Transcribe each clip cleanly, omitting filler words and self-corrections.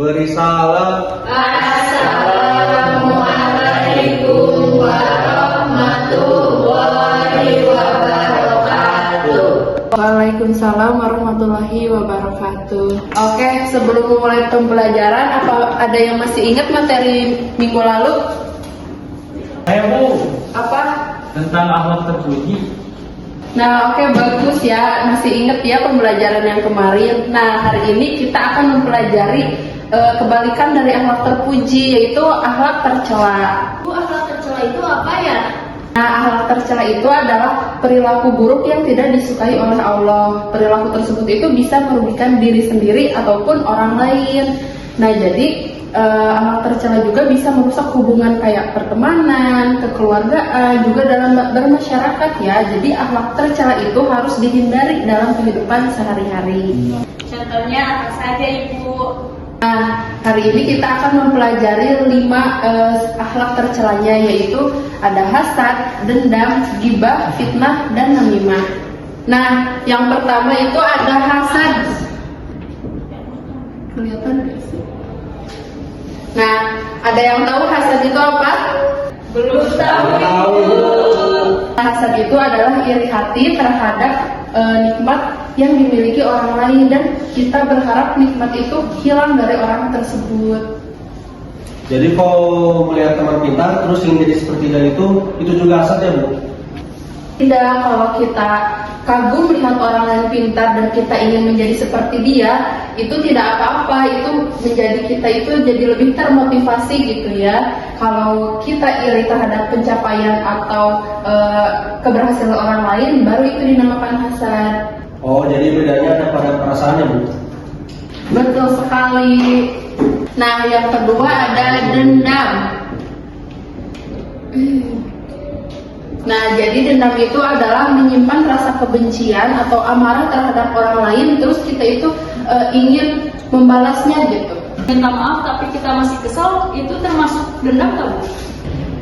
Beri salam. Assalamualaikum warahmatullahi wabarakatuh. Waalaikumsalam warahmatullahi wabarakatuh. Oke, sebelum memulai pembelajaran, apa ada yang masih ingat materi minggu lalu? Ayo Bu, Apa? tentang akhlak terpuji. Nah, oke, bagus ya. Masih ingat ya pembelajaran yang kemarin. Nah, hari ini kita akan mempelajari kebalikan dari akhlak terpuji, yaitu akhlak tercela. Bu, akhlak tercela itu apa ya? Nah, akhlak tercela itu adalah perilaku buruk yang tidak disukai oleh Allah. Perilaku tersebut itu bisa merugikan diri sendiri ataupun orang lain. Nah, jadi akhlak tercela juga bisa merusak hubungan kayak pertemanan, kekeluargaan, juga dalam bermasyarakat ya. Jadi akhlak tercela itu harus dihindari dalam kehidupan sehari-hari. Contohnya apa saja Ibu? Nah, hari ini kita akan mempelajari 5 akhlak tercelanya, yaitu ada hasad, dendam, ghibah, fitnah, dan namimah. Nah, yang pertama itu ada hasad. Kelihatan nggak sih? Nah, ada yang tahu hasad itu apa? Belum tahu. Hasad itu adalah iri hati terhadap nikmat yang dimiliki orang lain, dan kita berharap nikmat itu hilang dari orang tersebut. Jadi kalau melihat teman pintar terus ingin jadi seperti dia itu juga hasad ya Bu? Tidak, kalau kita kagum melihat orang lain pintar dan kita ingin menjadi seperti dia, itu tidak apa-apa, itu menjadi kita itu jadi lebih termotivasi gitu ya. Kalau kita iri terhadap pencapaian atau keberhasilan orang lain, baru itu dinamakan hasad. Oh, jadi bedanya ada pada perasaannya Bu? Betul sekali. Nah, yang kedua ada dendam. Nah, jadi dendam itu adalah menyimpan rasa kebencian atau amarah terhadap orang lain, terus kita itu ingin membalasnya gitu. Minta maaf tapi kita masih kesal, itu termasuk dendam nggak Bu?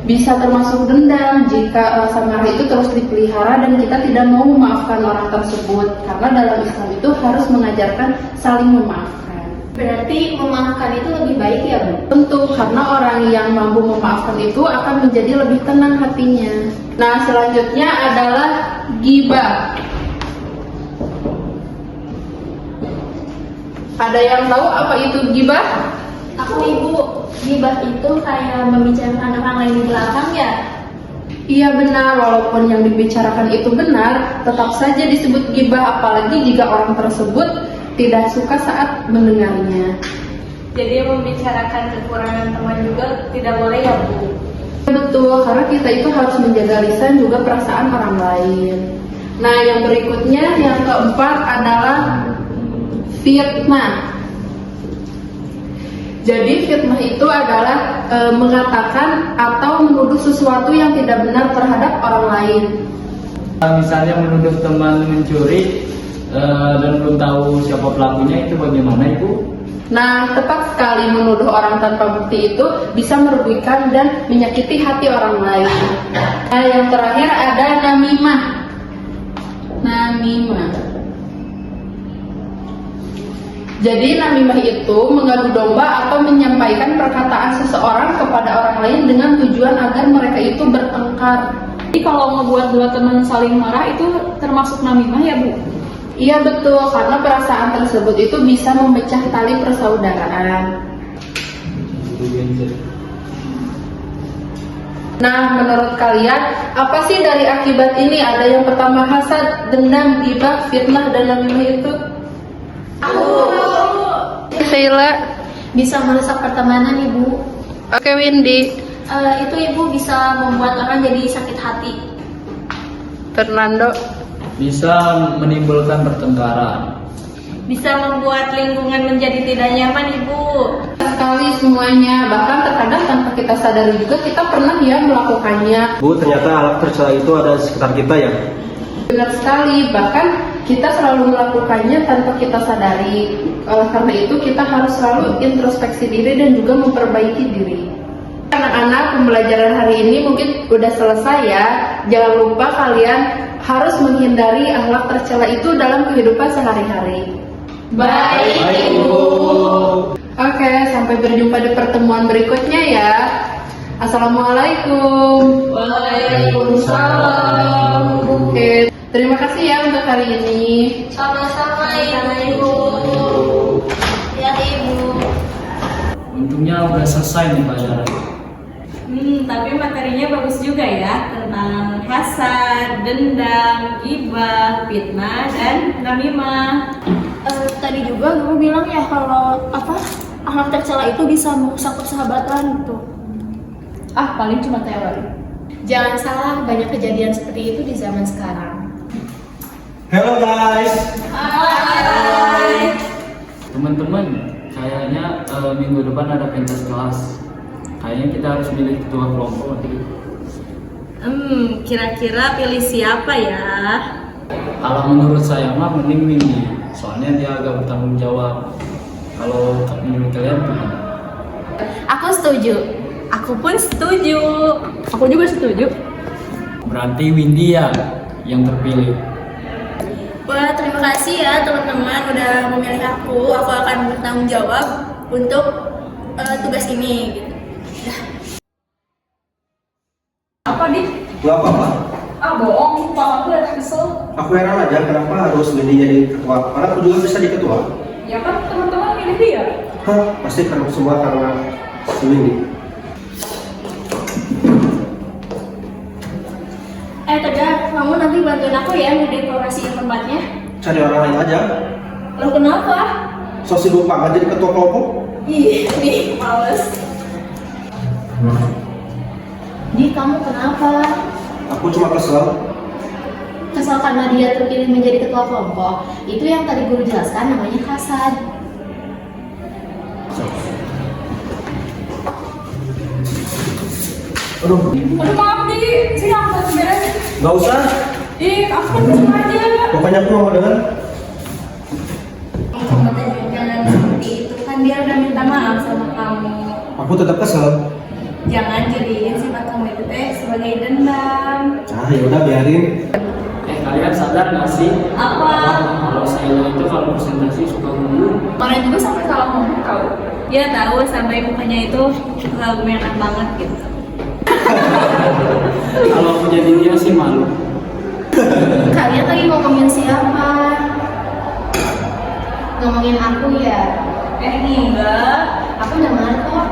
Bisa termasuk dendam jika rasa marah itu terus dipelihara dan kita tidak mau memaafkan orang tersebut, karena dalam Islam itu harus mengajarkan saling memaafkan. Berarti memaafkan itu lebih baik ya Bu? Tentu, karena orang yang mampu memaafkan itu akan menjadi lebih tenang hatinya. Nah, selanjutnya adalah ghibah. Ada yang tahu apa itu ghibah? Aku Ibu, ghibah itu kayak membicarakan orang lain di belakang ya? Iya benar, walaupun yang dibicarakan itu benar, tetap saja disebut ghibah, apalagi jika orang tersebut tidak suka saat mendengarnya. Jadi membicarakan kekurangan teman juga tidak boleh ya Bu? Betul, karena kita itu harus menjaga lisan juga perasaan orang lain. Nah, yang berikutnya, yang keempat adalah fitnah. Jadi fitnah itu adalah mengatakan atau menuduh sesuatu yang tidak benar terhadap orang lain. Misalnya menuduh teman mencuri dan belum tahu siapa pelakunya, itu bagaimana Ibu? Nah, tepat sekali, menuduh orang tanpa bukti itu bisa merugikan dan menyakiti hati orang lain. Nah, yang terakhir ada namimah. Namimah. Jadi namimah itu mengadu domba atau menyampaikan perkataan seseorang kepada orang lain dengan tujuan agar mereka itu bertengkar. Jadi kalau ngebuat dua teman saling marah itu termasuk namimah ya Bu? Iya betul, karena perasaan tersebut itu bisa memecah tali persaudaraan. Nah, menurut kalian apa sih dari akibat ini? Ada yang pertama hasad, dendam, ghibah, fitnah, dan namimah itu? Sheila. Bisa merusak pertemanan Ibu. Oke, Windy. Itu Ibu bisa membuat orang jadi sakit hati. Fernando. Bisa menimbulkan pertengkaran. Bisa membuat lingkungan menjadi tidak nyaman Ibu. Sekali semuanya, bahkan terkadang tanpa kita sadari juga kita pernah ya melakukannya. Bu, ternyata akhlak tercela itu ada di sekitar kita ya? Benar sekali, bahkan kita selalu melakukannya tanpa kita sadari. Karena itu kita harus selalu introspeksi diri dan juga memperbaiki diri. Anak-anak, pembelajaran hari ini mungkin udah selesai ya. Jangan lupa kalian harus menghindari akhlak tercela itu dalam kehidupan sehari-hari. Baik, Ibu. Oke, sampai berjumpa di pertemuan berikutnya ya. Assalamualaikum. Waalaikumsalam. Oke, terima kasih ya untuk hari ini. Sama-sama Ibu. Ya Ibu. Untungnya udah selesai nih pelajaran. Tapi materinya bagus juga ya, tentang hasad, dendam, ghibah, fitnah, dan namimah. Tadi juga guru bilang ya kalau akhlak tercela itu bisa merusak persahabatan gitu. Paling cuma teori. Jangan salah, banyak kejadian seperti itu di zaman sekarang. Hello guys. Hai. Teman-teman, kayaknya minggu depan ada pentas kelas. Kayaknya kita harus milih ketua kelompok nanti. Kira-kira pilih siapa ya? Kalau menurut saya mah mending Windy, soalnya dia agak bertanggung jawab. Kalau menurut kalian gimana? Aku setuju. Aku pun setuju. Aku juga setuju. Berarti Windy ya yang terpilih. Wah, terima kasih ya teman-teman udah memilih aku. Aku akan bertanggung jawab untuk tugas ini. Gitu. Apa di? Gak apa-apa. Bohong, Pak. Aku udah kesel. Aku heran aja kenapa harus Windy jadi ketua. Karena aku juga bisa jadi ketua. Ya kan teman-teman milih dia. Pasti karena semua karena si Windy. Tegar, kamu nanti bantuin aku ya ngedekorasi tempatnya. Cari orang lain aja. Lalu kenapa? So sibuk banget jadi ketua kelompok. Ih, males. Di, kamu kenapa? Aku cuma kesel. Kesal karena dia terpilih menjadi ketua kelompok. Itu yang tadi guru jelaskan namanya hasad. Aduh, Aduh maaf di, sini aku mau beres. gak usah. Aku kan sengaja. Pokoknya aku mau dengar. Jangan seperti itu, kan dia udah minta maaf sama kamu. Aku tetap kesel. Jangan jadiin sifat kamu itu sebagai dendam. Ya udah biarin. Kalian sadar nggak sih? Apa? Kalau saya itu kalau presentasi suka ngomong. Kemarin juga sampai salah ngomong tahu. Ya tahu, sampai mukanya itu selalu merah banget gitu. Kalau aku jadi dia sih malu. Kalian lagi ngomongin siapa? Ngomongin aku ya? Enggak. Aku dengar kok.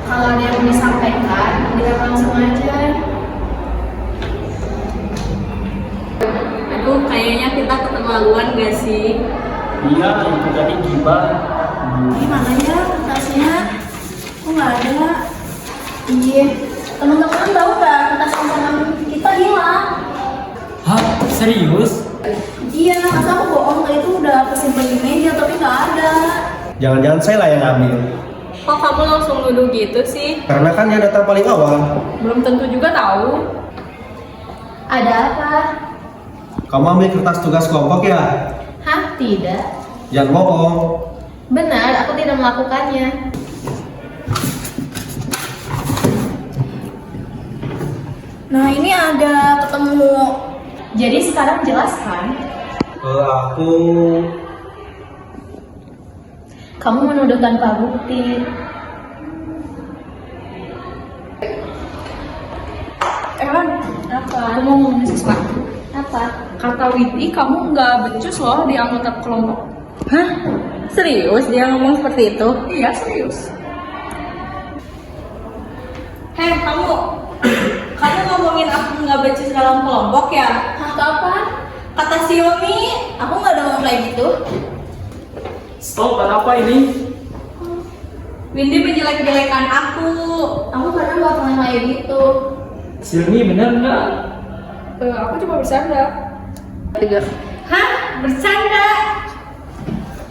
Kalau ada yang disampaikan, bilang langsung aja. Aduh, kayaknya kita keterlaluan gak sih? Iya, itu tadi gibah. Gimana ya kertasnya? Kok nggak ada? Iya, teman-teman tahu nggak kertas pesanan kita hilang? Hah? Serius? Iya, masa aku bohong? Tadi itu udah kesimpan di meja tapi nggak ada. Jangan-jangan saya lah yang ambil. Kok kamu langsung nuduh gitu sih? Karena kan dia datang paling awal. Belum tentu juga tahu. Ada apa? Kamu ambil kertas tugas kelompok ya? Hah? Tidak. Jangan bohong. Benar, aku tidak melakukannya. Nah, ini ada ketemu. Jadi sekarang jelaskan. Aku Kamu menuduh tanpa bukti. Ewan, apa? Aku mau ngomongin sesuatu. Apa? Kata Widi, kamu nggak becus loh di anggota kelompok. Hah? Serius dia ngomong seperti itu? Iya, serius. Hei, kamu ngomongin aku nggak becus dalam kelompok ya? Hah, kapan? Kata si Yomi, Aku nggak ada ngomong kayak gitu. Stop, apa ini? Windy menjelek-jelekan aku. Aku pernah nggak pernah kayak gitu. Silmi bener nggak? Aku cuma bercanda. Tiga. Hah? Bercanda?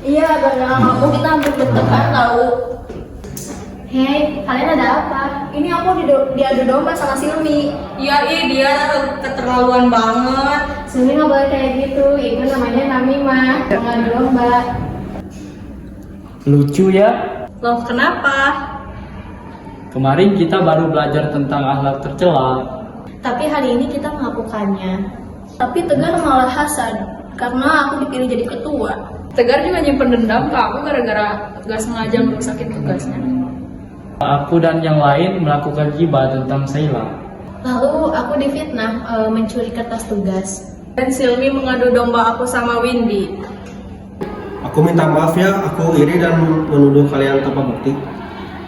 Iya, gara-gara kamu kita hampir deg-degan tahu. Hei, kalian ada apa? Ini aku diadu domba sama Silmi. Iya, dia keterlaluan banget. Silmi nggak boleh kayak gitu. Itu namanya namimah, mengadu domba. Lucu ya. Loh, kenapa? Kemarin kita baru belajar tentang akhlak tercela. Tapi hari ini kita melakukannya. Tapi Tegar malah hasad karena aku dipilih jadi ketua. Tegar juga nyimpen dendam ke aku gara-gara gak sengaja merusakin tugasnya. Aku dan yang lain melakukan gibah tentang Sheila. Lalu aku difitnah mencuri kertas tugas. Dan Silmi mengadu domba aku sama Windy. Aku minta maaf ya, aku iri dan menuduh kalian tanpa bukti.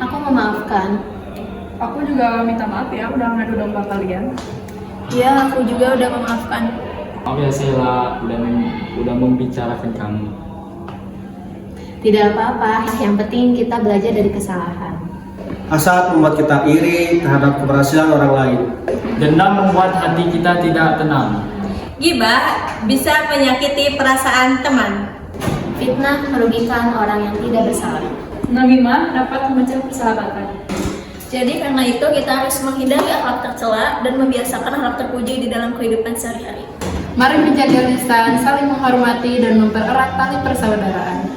Aku memaafkan. Aku juga minta maaf ya udah ngadu domba kalian. Ya, aku juga udah memaafkan. Maaf ya Sheila, udah membicarakan kamu. Tidak apa-apa, yang penting kita belajar dari kesalahan. Hasad membuat kita iri terhadap keberhasilan orang lain. Dendam membuat hati kita tidak tenang. Gibah bisa menyakiti perasaan teman. Fitnah merugikan orang yang tidak bersalah. Namimah dapat memecah persahabatan. Jadi karena itu kita harus menghindari akhlak tercela dan membiasakan akhlak terpuji di dalam kehidupan sehari-hari. Mari menjaga lisan, saling menghormati dan mempererat tali persaudaraan.